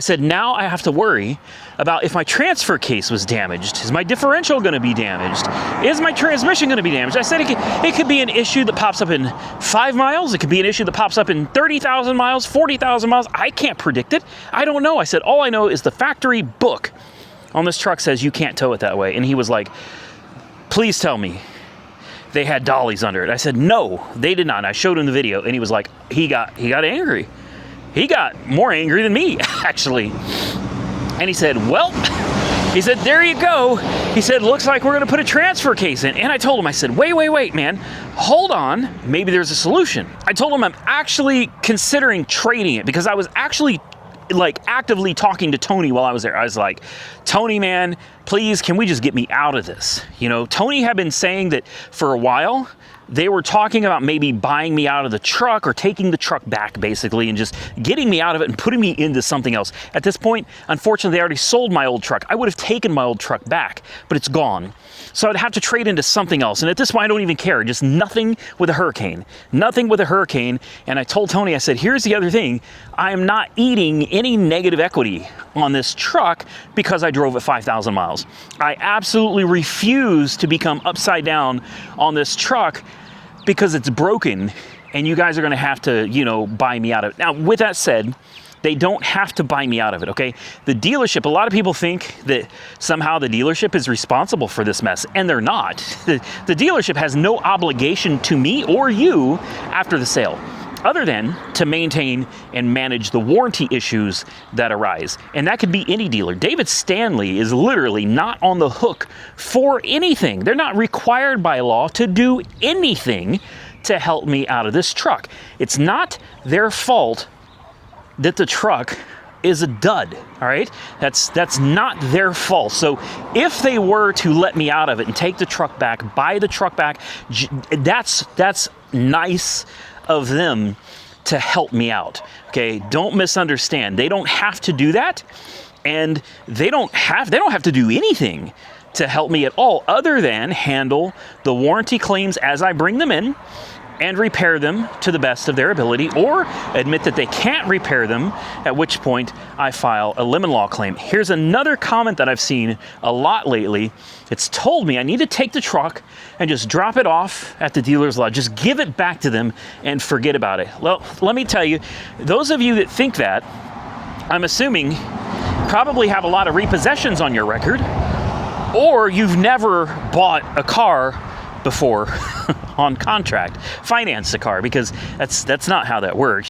I said, now I have to worry about if my transfer case was damaged. Is my differential going to be damaged? Is my transmission going to be damaged? I said it could be an issue that pops up in 5 miles. It could be an issue that pops up in 30,000 miles, 40,000 miles. I can't predict it. I don't know. I said, all I know is the factory book on this truck says you can't tow it that way. And he was like, please tell me they had dollies under it. I said, no, they did not. And I showed him the video, and he was like, he got angry. He got more angry than me, actually. And he said, well, he said, there you go. He said, looks like we're going to put a transfer case in. And I told him, I said, wait, man, hold on. Maybe there's a solution. I told him I'm actually considering trading it, because I was actually like actively talking to Tony while I was there. I was like, Tony, man, please, can we just get me out of this? You know, Tony had been saying that for a while. They were talking about maybe buying me out of the truck or taking the truck back, basically, and just getting me out of it and putting me into something else. At this point, unfortunately, they already sold my old truck. I would have taken my old truck back, but it's gone. So I'd have to trade into something else. And at this point, I don't even care. Just nothing with a hurricane. Nothing with a hurricane. And I told Tony, I said, here's the other thing. I am not eating any negative equity on this truck because I drove it 5,000 miles. I absolutely refuse to become upside down on this truck because it's broken, and you guys are going to have to, you know, buy me out of it. Now, with that said, they don't have to buy me out of it, okay? The dealership, a lot of people think that somehow the dealership is responsible for this mess, and they're not. The dealership has no obligation to me or you after the sale, other than to maintain and manage the warranty issues that arise. And that could be any dealer. David Stanley is literally not on the hook for anything. They're not required by law to do anything to help me out of this truck. It's not their fault that the truck is a dud, all right? That's not their fault. So if they were to let me out of it and take the truck back, buy the truck back, that's nice of them to help me out, okay? Don't misunderstand. They don't have to do that, and they don't have to do anything to help me at all other than handle the warranty claims as I bring them in and repair them to the best of their ability, or admit that they can't repair them, at which point I file a lemon law claim. Here's another comment that I've seen a lot lately. It's told me I need to take the truck and just drop it off at the dealer's lot. Just give it back to them and forget about it. Well, let me tell you, those of you that think that, I'm assuming probably have a lot of repossessions on your record, or you've never bought a car before on contract, financed a car, because that's not how that works.